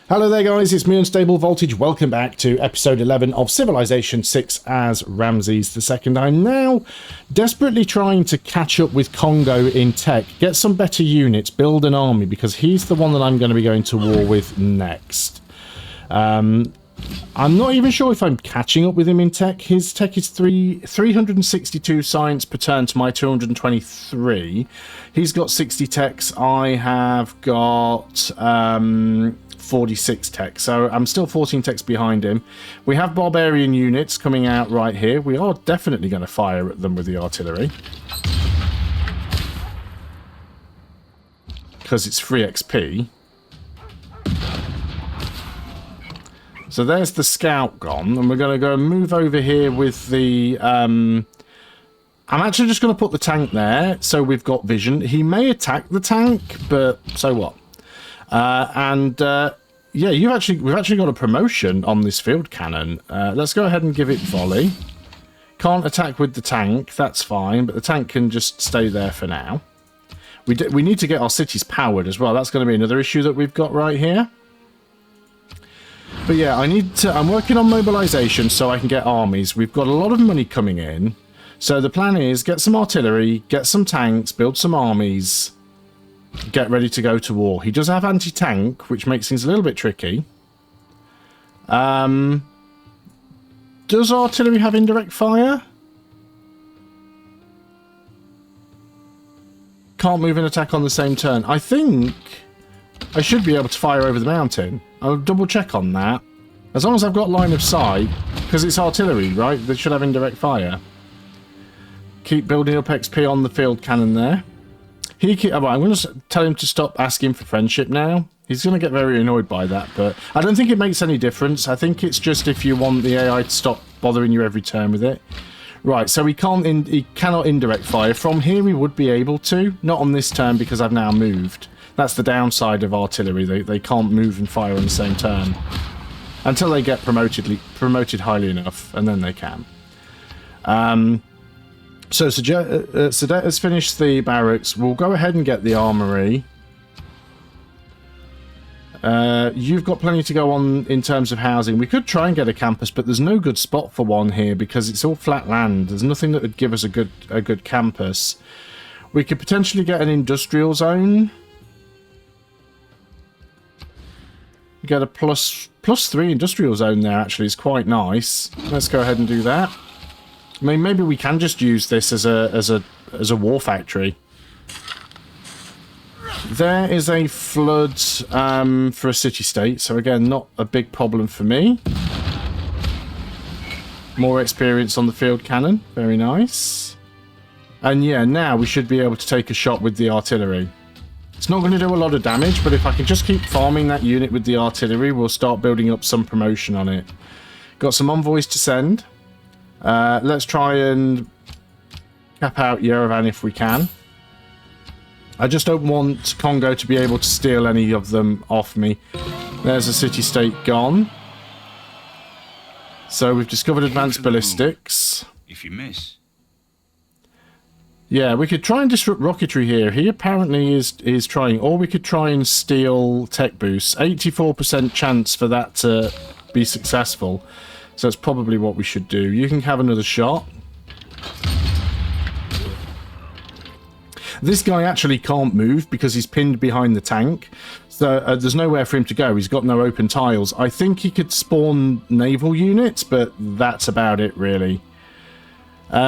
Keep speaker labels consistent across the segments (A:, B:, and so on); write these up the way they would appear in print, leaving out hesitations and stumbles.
A: Hello there guys, it's me Unstable Voltage. Welcome back to episode 11 of Civilization VI as Ramses II. I'm now desperately trying to catch up with Congo in tech, get some better units, build an army, because he's the one that I'm going to be going to war with next. I'm not even sure if I'm catching up with him in tech. His tech is 362 science per turn to my 223. He's got 60 techs. I have got 46 tech, so I'm still 14 techs behind him. We have barbarian units coming out right here. We are definitely going to fire at them with the artillery, because it's free XP. So there's the scout gone, and we're going to go and move over here with the... I'm actually just going to put the tank there, so we've got vision. He may attack the tank, but so what? Yeah, we've actually got a promotion on this field cannon. Let's go ahead and give it volley. Can't attack with the tank, that's fine, but the tank can just stay there for now. We need to get our cities powered as well. That's going to be another issue that we've got right here. But yeah, I'm working on mobilization so I can get armies. We've got a lot of money coming in. So the plan is get some artillery, get some tanks, build some armies, get ready to go to war. He does have anti-tank, which makes things a little bit tricky. Does artillery have indirect fire? Can't move and attack on the same turn. I think I should be able to fire over the mountain. I'll double check on that. As long as I've got line of sight, because it's artillery, right? They should have indirect fire. Keep building up XP on the field cannon there. I'm going to tell him to stop asking for friendship now. He's going to get very annoyed by that, but I don't think it makes any difference. I think it's just if you want the AI to stop bothering you every turn with it. Right, so he cannot indirect fire. From here we would be able to. Not on this turn because I've now moved. That's the downside of artillery. They can't move and fire on the same turn. Until they get promoted highly enough, and then they can. So Sadet has finished the barracks. We'll go ahead and get the armory. You've got plenty to go on in terms of housing. We could try and get a campus, but there's no good spot for one here because it's all flat land. There's nothing that would give us a good campus. We could potentially get an industrial zone. We get a plus 3 industrial zone there. Actually, is quite nice. Let's go ahead and do that. I mean, maybe we can just use this as a war factory. There is a flood for a city-state, so again, not a big problem for me. More experience on the field cannon, very nice. And yeah, now we should be able to take a shot with the artillery. It's not going to do a lot of damage, but if I can just keep farming that unit with the artillery, we'll start building up some promotion on it. Got some envoys to send. Let's try and cap out Yerevan if we can. I just don't want Congo to be able to steal any of them off me. There's a city-state gone. So we've discovered advanced ballistics.
B: If you miss.
A: Yeah, we could try and disrupt rocketry here. He apparently is trying. Or we could try and steal tech boosts. 84% chance for that to be successful. So that's probably what we should do. You can have another shot. This guy actually can't move because he's pinned behind the tank. So there's nowhere for him to go. He's got no open tiles. I think he could spawn naval units, but that's about it, really.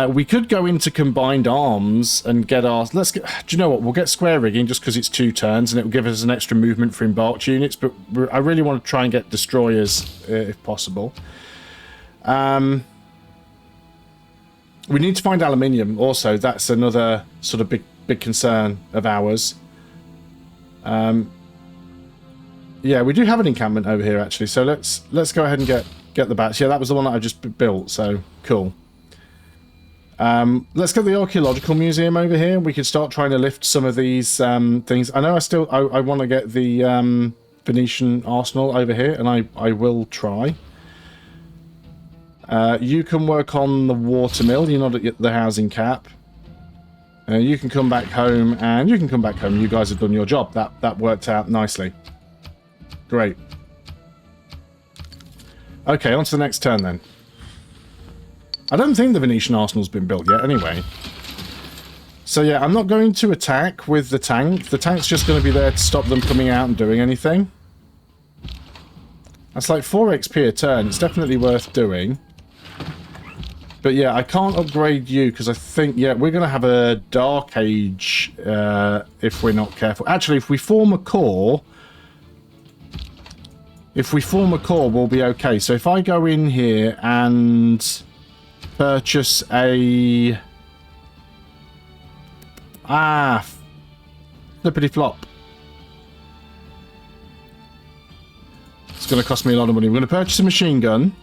A: We could go into combined arms and get our... Do you know what? We'll get square rigging just because it's 2 turns and it will give us an extra movement for embarked units. But I really want to try and get destroyers if possible. We need to find aluminium also. That's another sort of big concern of ours. Yeah, we do have an encampment over here actually, so let's go ahead and get the bats. Yeah, that was the one that I just built, so cool. Let's get the archaeological museum over here. We could start trying to lift some of these things. I know I want to get the Venetian arsenal over here, and I will try. You can work on the watermill. You're not at the housing cap. You can come back home, and you can come back home. You guys have done your job. That worked out nicely. Great. Okay, on to the next turn then. I don't think the Venetian arsenal's been built yet anyway. So yeah, I'm not going to attack with the tank. The tank's just going to be there to stop them coming out and doing anything. That's like 4 XP a turn. It's definitely worth doing. But yeah, I can't upgrade you because I think, yeah, we're going to have a Dark Age if we're not careful. Actually, if we form a core... we'll be okay. So if I go in here and purchase a... flippity flop. It's going to cost me a lot of money. We're going to purchase a machine gun.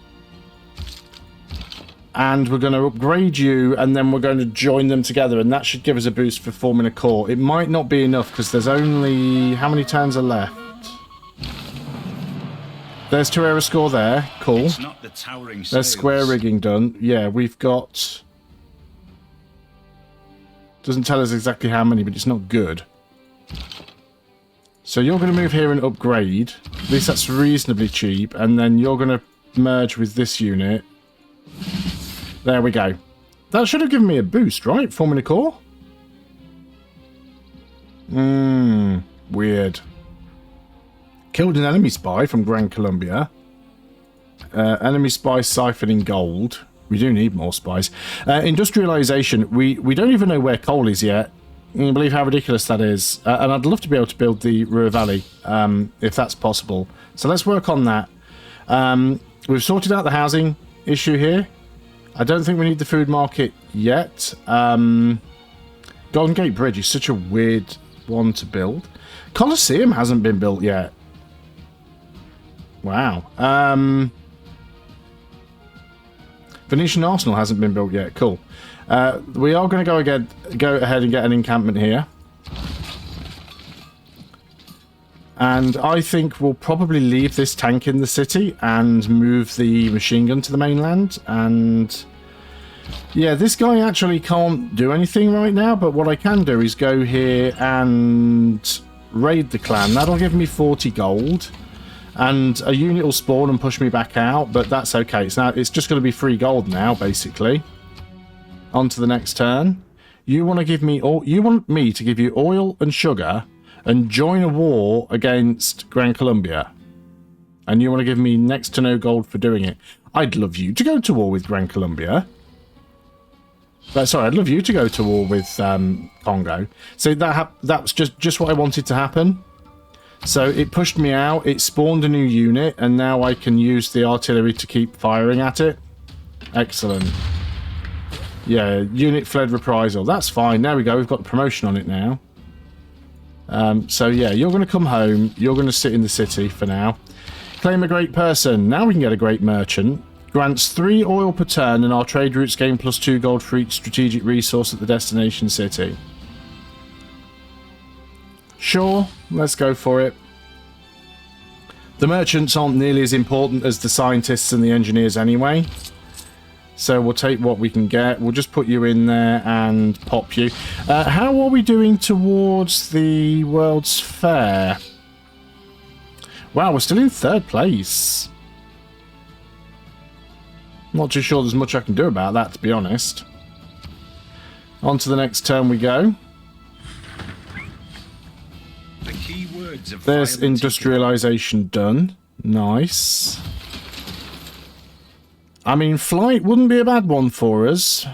A: And we're going to upgrade you, and then we're going to join them together, and that should give us a boost for forming a core. It might not be enough, because there's only... How many turns are left? There's 2 error score there. Cool.
B: It's not the towering
A: There's
B: sails.
A: square rigging done. Yeah, we've got... Doesn't tell us exactly how many, but it's not good. So you're going to move here and upgrade. At least that's reasonably cheap. And then you're going to merge with this unit. There we go. That should have given me a boost, right? Forming a core? Weird. Killed an enemy spy from Gran Colombia. Enemy spy siphoning gold. We do need more spies. Industrialization. We don't even know where coal is yet. Can you believe how ridiculous that is? And I'd love to be able to build the Ruhr Valley, if that's possible. So let's work on that. We've sorted out the housing issue here. I don't think we need the food market yet. Golden Gate Bridge is such a weird one to build. Colosseum hasn't been built yet. Wow. Venetian Arsenal hasn't been built yet. Cool. We are going to go ahead and get an encampment here. And I think we'll probably leave this tank in the city and move the machine gun to the mainland. And yeah, this guy actually can't do anything right now, but what I can do is go here and raid the clan. That'll give me 40 gold. And a unit will spawn and push me back out, but that's okay. It's just going to be free gold now, basically. On to the next turn. You want to give me you want me to give you oil and sugar and join a war against Gran Colombia. And you want to give me next to no gold for doing it. I'd love you to go to war with Gran Colombia. Sorry, I'd love you to go to war with Congo. So that's just what I wanted to happen. So it pushed me out, it spawned a new unit, and now I can use the artillery to keep firing at it. Excellent. Yeah, unit fled reprisal. That's fine. There we go. We've got the promotion on it now. So yeah, you're going to come home. You're going to sit in the city for now. Claim a great person. Now we can get a great merchant. Grants 3 oil per turn, and our trade routes gain +2 gold for each strategic resource at the destination city. Sure, let's go for it. The merchants aren't nearly as important as the scientists and the engineers anyway. So we'll take what we can get. We'll just put you in there and pop you. How are we doing towards the World's Fair? Wow, we're still in 3rd place. Not too sure there's much I can do about that, to be honest. On to the next turn we go.
B: The key words of
A: There's industrialization done. Nice. I mean, flight wouldn't be a bad one for us.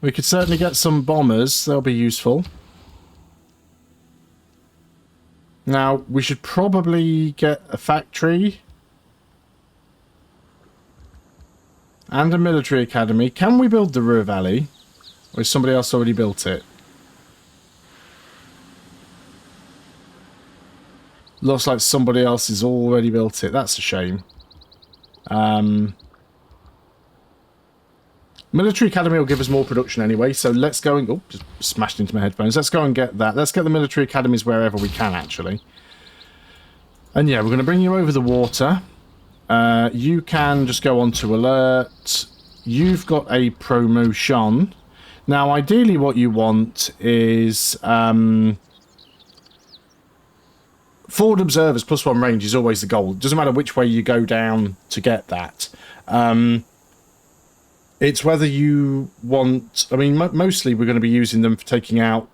A: We could certainly get some bombers. They'll be useful. Now, we should probably get a factory. And a military academy. Can we build the Ruhr Valley? Or has somebody else already built it? Looks like somebody else has already built it. That's a shame. Military Academy will give us more production anyway, so let's go and... Oh, just smashed into my headphones. Let's go and get that. Let's get the military academies wherever we can, actually. And yeah, we're going to bring you over the water. You can just go on to alert. You've got a promotion. Now, ideally what you want is... Forward observers +1 range is always the goal. It doesn't matter which way you go down to get that. It's whether you want... I mean, mostly we're going to be using them for taking out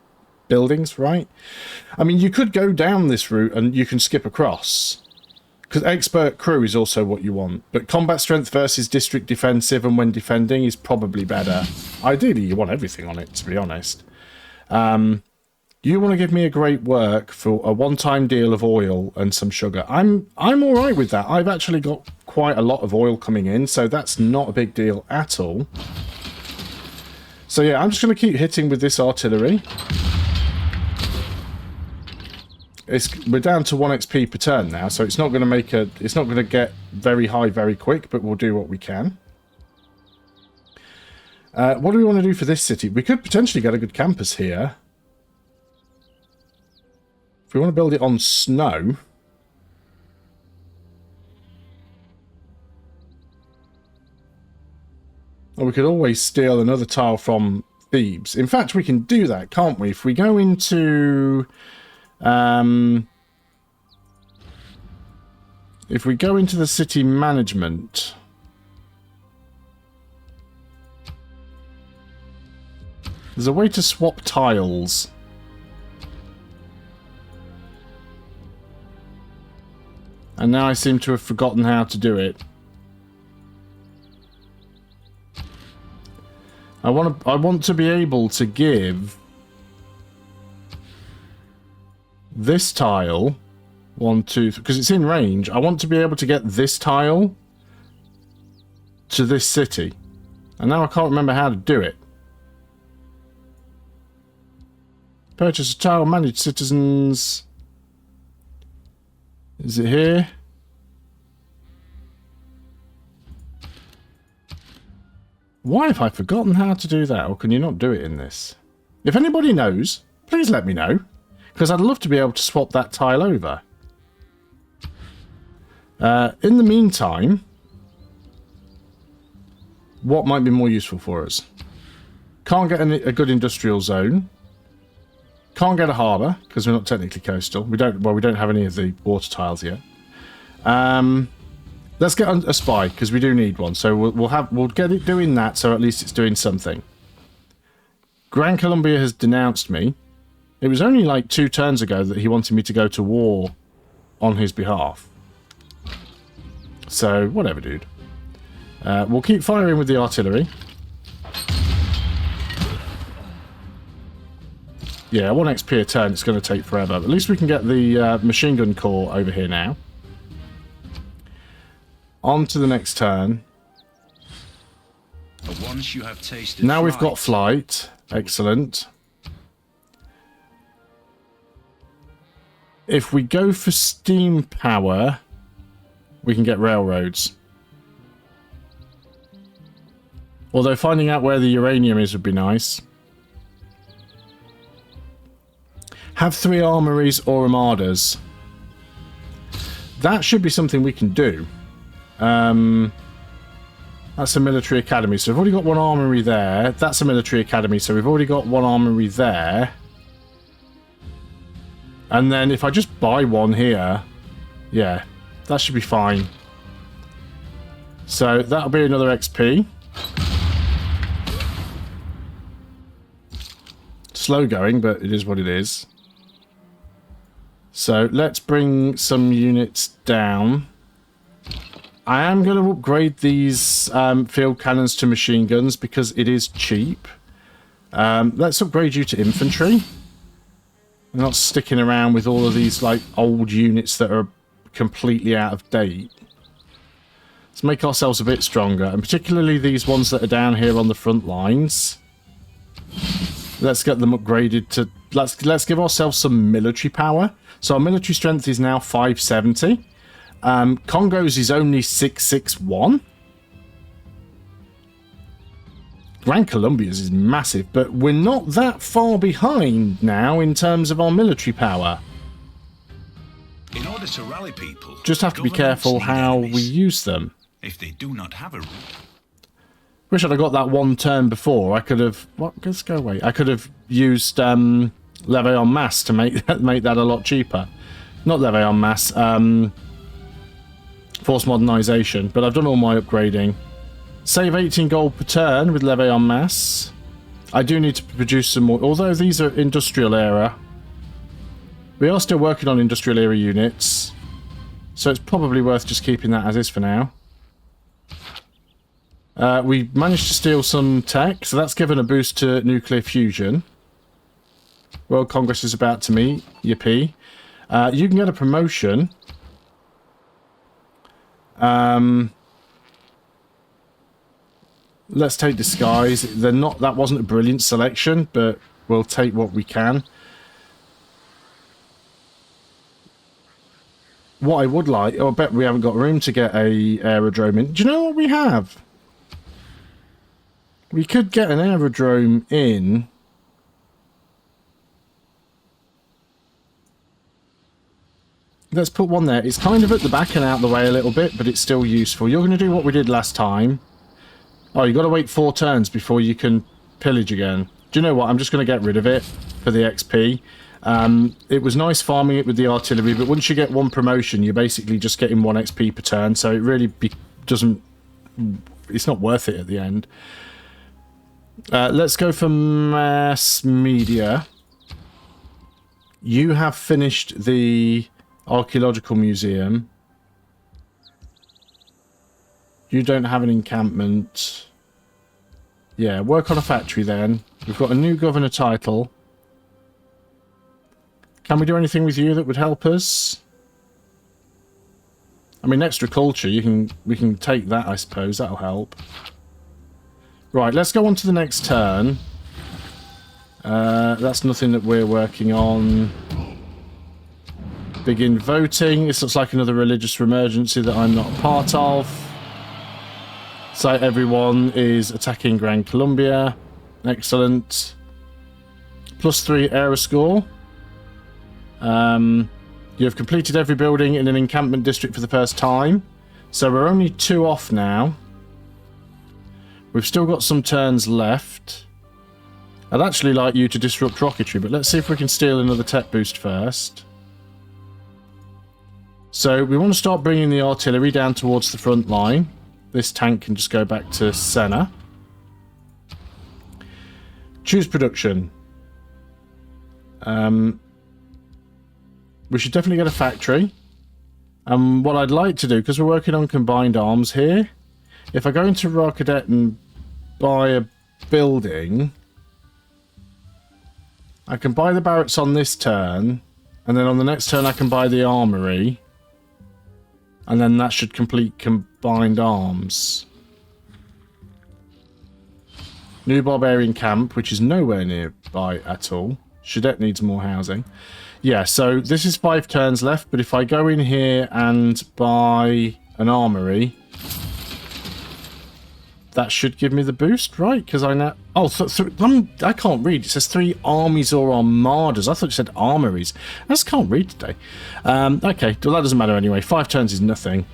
A: buildings, right? I mean, you could go down this route and you can skip across. Because expert crew is also what you want. But combat strength versus district defensive and when defending is probably better. Ideally, you want everything on it, to be honest. You want to give me a great work for a one-time deal of oil and some sugar. I'm all right with that. I've actually got quite a lot of oil coming in, so that's not a big deal at all. So yeah, I'm just going to keep hitting with this artillery. We're down to 1 XP per turn now, so it's not going to make a... It's not going to get very high very quick, but we'll do what we can. What do we want to do for this city? We could potentially get a good campus here. If we want to build it on snow... Or we could always steal another tile from Thebes. In fact, we can do that, can't we? If we go into... if we go into the city management... There's a way to swap tiles. And now I seem to have forgotten how to do it. I want to be able to give this tile 1, 2, because it's in range. I want to be able to get this tile to this city. And now I can't remember how to do it. Purchase a tile, manage citizens. Is it here? Why have I forgotten how to do that? Or can you not do it in this? If anybody knows, please let me know. Because I'd love to be able to swap that tile over. In the meantime, what might be more useful for us? Can't get a good industrial zone. Can't get a harbour, because we're not technically coastal. We don't have any of the water tiles yet. Let's get a spy, because we do need one. So we'll get it doing that, so at least it's doing something. Gran Colombia has denounced me. It was only like 2 turns ago that he wanted me to go to war on his behalf. So, whatever, dude. We'll keep firing with the artillery. Yeah, 1 XP a turn, it's going to take forever. At least we can get the machine gun corps over here now. On to the next turn.
B: Once you have tasted
A: now we've got flight. Excellent. If we go for steam power, we can get railroads. Although finding out where the uranium is would be nice. Have 3 armories or armadas. That should be something we can do. That's a military academy. So we've already got 1 armory there. That's a military academy. So we've already got 1 armory there. And then if I just buy 1 here, yeah, that should be fine. So that'll be another XP. Slow going, but it is what it is. So let's bring some units down. I am going to upgrade these field cannons to machine guns because it is cheap. Let's upgrade you to infantry. We're not sticking around with all of these like old units that are completely out of date. Let's make ourselves a bit stronger, and particularly these ones that are down here on the front lines. Let's get them upgraded to... Let's give ourselves some military power. So our military strength is now 570. Congo's is only 661. Gran Colombia's is massive, but we're not that far behind now in terms of our military power.
B: In order to rally people,
A: just have to be careful how we use them.
B: If they do not have a...
A: Wish I'd have got that 1 turn before. I could have... What? Let's go away. I could have used Levée en masse to make that a lot cheaper. Not levy en masse. Force modernisation. But I've done all my upgrading. Save 18 gold per turn with levy en masse. I do need to produce some more. Although these are industrial era. We are still working on industrial era units. So it's probably worth just keeping that as is for now. We managed to steal some tech, so that's given a boost to nuclear fusion. World Congress is about to meet. Yippee. You can get a promotion. Let's take disguise. That wasn't a brilliant selection, but we'll take what we can. What I would like... Oh, I bet we haven't got room to get a aerodrome in. Do you know what we have? We could get an aerodrome in. Let's put one there. It's kind of at the back and out the way a little bit, but it's still useful. You're going to do what we did last time. Oh, you've got to wait 4 turns before you can pillage again. Do you know what? I'm just going to get rid of it for the XP. It was nice farming it with the artillery, but once you get 1 promotion, you're basically just getting 1 XP per turn, so it really doesn't... It's not worth it at the end. Let's go for mass media. You have finished the archaeological museum. You don't have an encampment. Yeah, work on a factory then. We've got a new governor title. Can we do anything with you that would help us? I mean, extra culture, we can take that, I suppose. That'll help. Right, let's go on to the next turn. That's nothing that we're working on. Begin voting. This looks like another religious emergency that I'm not a part of. So everyone is attacking Gran Colombia. Excellent. +3 era score. You have completed every building in an encampment district for the first time. So we're only 2 off now. We've still got some turns left. I'd actually like you to disrupt rocketry, but let's see if we can steal another tech boost first. So we want to start bringing the artillery down towards the front line. This tank can just go back to Senna. Choose production. We should definitely get a factory. And what I'd like to do, because we're working on combined arms here, if I go into Raw Cadet and buy a building, I can buy the barracks on this turn, and then on the next turn I can buy the armory, and then that should complete combined arms. New Barbarian Camp, which is nowhere nearby at all. Shadette needs more housing. Yeah, so this is 5 turns left, but if I go in here and buy an armory, that should give me the boost, right? Because I know... Oh, I can't read. It says 3 armies or armadas. I thought it said armories. I just can't read today. Okay, well, that doesn't matter anyway. 5 turns is nothing.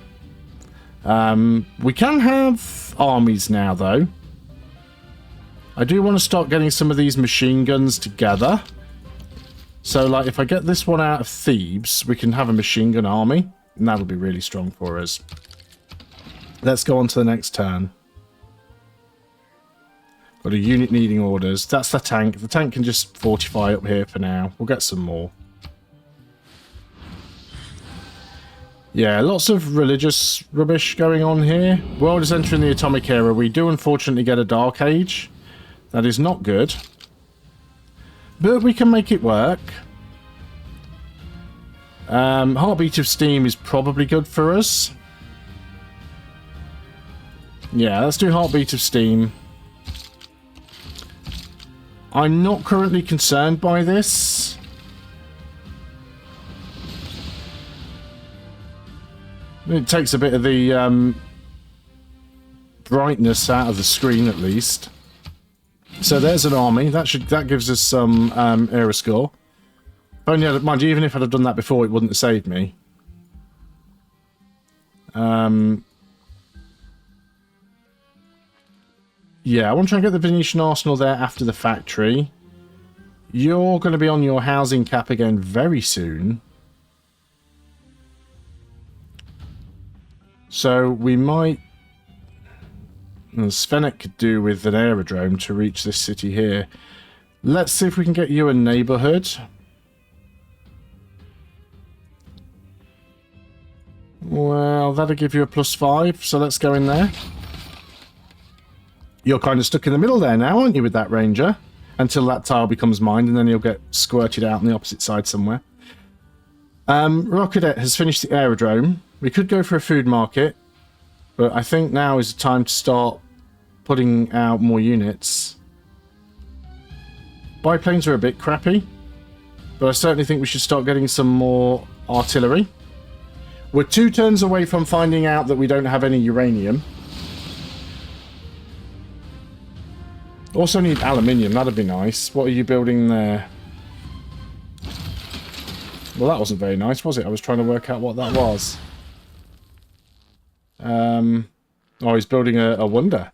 A: We can have armies now, though. I do want to start getting some of these machine guns together. So, like, if I get this one out of Thebes, we can have a machine gun army. And that'll be really strong for us. Let's go on to the next turn. Got a unit needing orders. That's the tank. The tank can just fortify up here for now. We'll get some more. Yeah, lots of religious rubbish going on here. World is entering the atomic era. We do unfortunately get a dark age. That is not good. But we can make it work. Heartbeat of Steam is probably good for us. Yeah, let's do Heartbeat of Steam. I'm not currently concerned by this. It takes a bit of the brightness out of the screen at least. So there's an army. That gives us some era score. Only, mind you, even if I'd have done that before, it wouldn't have saved me. Yeah, I want to try and get the Venetian Arsenal there after the factory. You're going to be on your housing cap again very soon. So we might... Svenet could do with an aerodrome to reach this city here. Let's see if we can get you a neighborhood. Well, that'll give you a +5, so let's go in there. You're kind of stuck in the middle there now, aren't you, with that ranger? Until that tile becomes mined, and then you'll get squirted out on the opposite side somewhere. Rockedet has finished the aerodrome. We could go for a food market, but I think now is the time to start putting out more units. Biplanes are a bit crappy, but I certainly think we should start getting some more artillery. We're 2 turns away from finding out that we don't have any uranium. Also need aluminium, that'd be nice. What are you building there? Well, that wasn't very nice, was it? I was trying to work out what that was. Oh, he's building a wonder.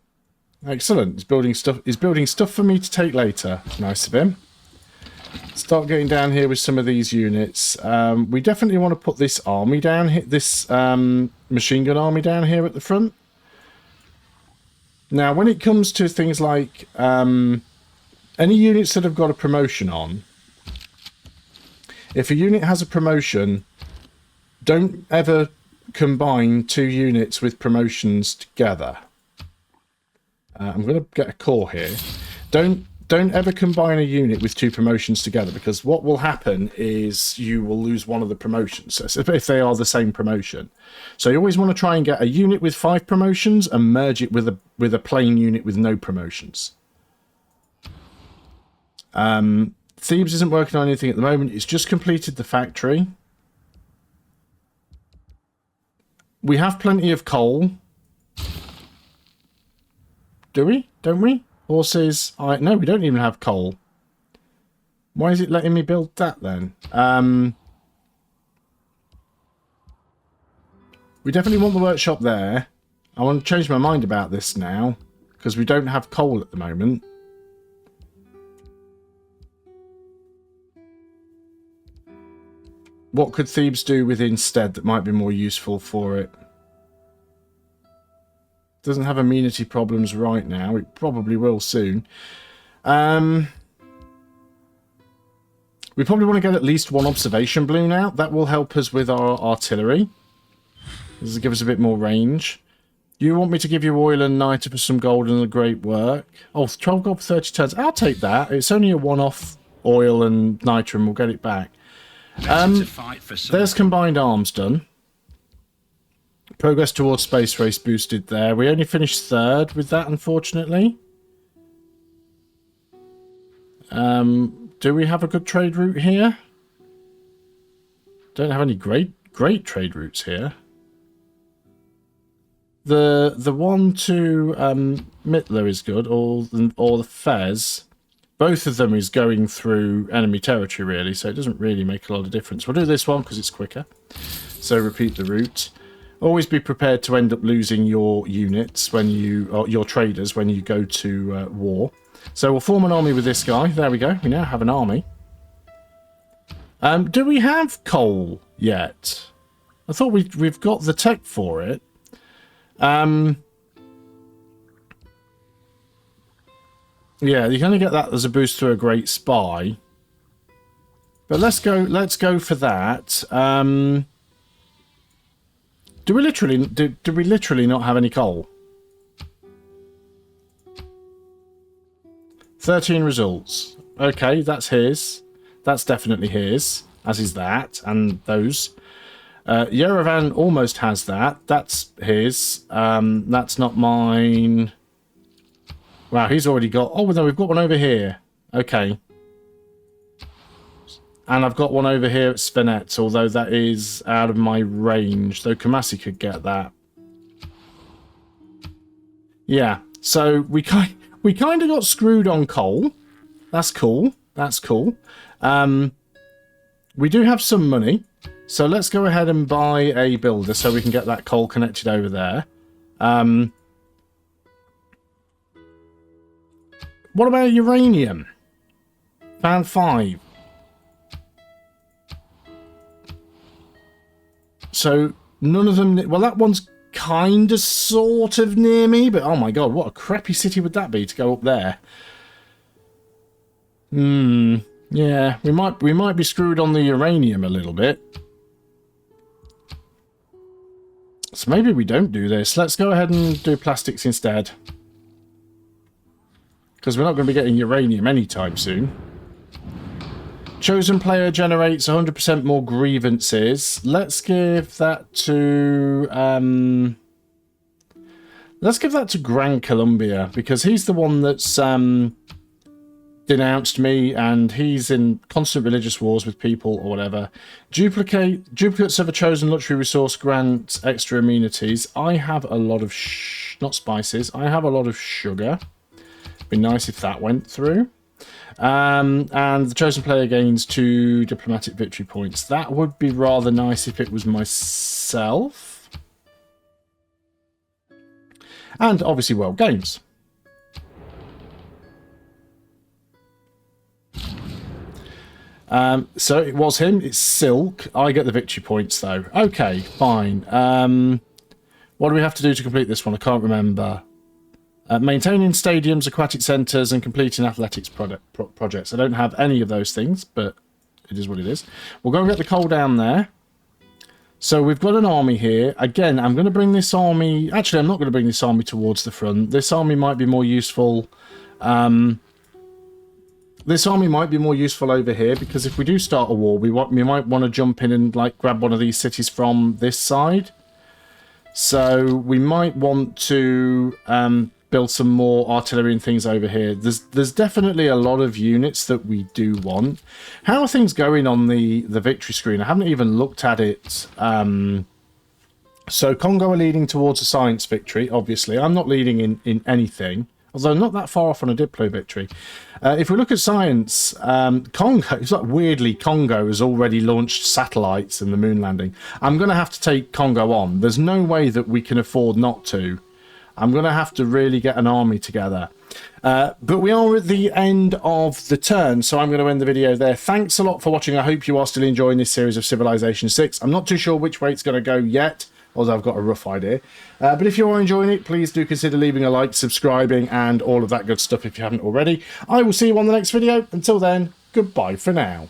A: Excellent. He's building stuff. He's building stuff for me to take later. Nice of him. Start getting down here with some of these units. We definitely want to put this army down here. This machine gun army down here at the front. Now, when it comes to things like any units that have got a promotion on, if a unit has a promotion, don't ever combine 2 units with promotions together. I'm going to get a core here. Don't ever combine a unit with 2 promotions together, because what will happen is you will lose one of the promotions if they are the same promotion. So you always want to try and get a unit with 5 promotions and merge it with a plain unit with no promotions. Thebes isn't working on anything at the moment. It's just completed the factory. We have plenty of coal. Do we? Don't we? Horses. No, we don't even have coal. Why is it letting me build that then? We definitely want the workshop there. I want to change my mind about this now, because we don't have coal at the moment. What could Thebes do with instead that might be more useful for it? Doesn't have amenity problems right now. It probably will soon. We probably want to get at least 1 observation balloon out. That will help us with our artillery. This will give us a bit more range. You want me to give you oil and niter for some gold and a great work? Oh, 12 gold for 30 tons. I'll take that. It's only a one-off oil and niter and we'll get it back. There's combined arms done. Progress towards space race boosted there. We only finished 3rd with that, unfortunately. Do we have a good trade route here? Don't have any great trade routes here. The one to Mittler is good, or the Fez. Both of them is going through enemy territory, really, so it doesn't really make a lot of difference. We'll do this one because it's quicker. So repeat the route. Always be prepared to end up losing your units when you, or your traders, when you go to war. So we'll form an army with this guy. There we go. We now have an army. Do we have coal yet? I thought we've got the tech for it. Yeah, you can only get that as a boost through a great spy. But let's go for that. Do we literally not have any coal? 13 results. Okay, that's his. That's definitely his, as is that, and those. Yerevan almost has that. That's his. That's not mine. Wow, he's already got... Oh, no, we've got one over here. Okay. And I've got one over here at Svenet, although that is out of my range, though Kamasi could get that. Yeah, so we kind of got screwed on coal. That's cool. That's cool. We do have some money, so let's go ahead and buy a builder so we can get that coal connected over there. What about uranium? Found 5. So none of them... Well, that one's kind of sort of near me, but oh my god, what a crappy city would that be to go up there. Yeah, we might be screwed on the uranium a little bit. So maybe we don't do this. Let's go ahead and do plastics instead. Because we're not going to be getting uranium anytime soon. Chosen player generates 100% more grievances. Let's give that to... let's give that to Gran Colombia, because he's the one that's denounced me, and he's in constant religious wars with people or whatever. Duplicates of a chosen luxury resource grant extra amenities. I have a lot of not spices. I have a lot of sugar. Be nice if that went through. And the chosen player gains 2 diplomatic victory points. That would be rather nice if it was myself. And obviously World Games. So it was him. It's Silk. I get the victory points though. Okay, fine. What do we have to do to complete this one? I can't remember. Maintaining stadiums, aquatic centres, and completing athletics projects. I don't have any of those things, but it is what it is. We'll go and get the coal down there. So we've got an army here. Again, I'm going to bring this army... Actually, I'm not going to bring this army towards the front. This army might be more useful... This army might be more useful over here, because if we do start a war, we might want to jump in and like grab one of these cities from this side. So we might want to build some more artillery and things over here. There's definitely a lot of units that we do want. How are things going on the victory screen? I haven't even looked at it. So Congo are leading towards a science victory, obviously. I'm not leading in anything. Although not that far off on a Diplo victory. If we look at science, Congo, it's like weirdly, Congo has already launched satellites in the moon landing. I'm going to have to take Congo on. There's no way that we can afford not to. I'm going to have to really get an army together. But we are at the end of the turn, so I'm going to end the video there. Thanks a lot for watching. I hope you are still enjoying this series of Civilization VI. I'm not too sure which way it's going to go yet, although I've got a rough idea. But if you are enjoying it, please do consider leaving a like, subscribing, and all of that good stuff if you haven't already. I will see you on the next video. Until then, goodbye for now.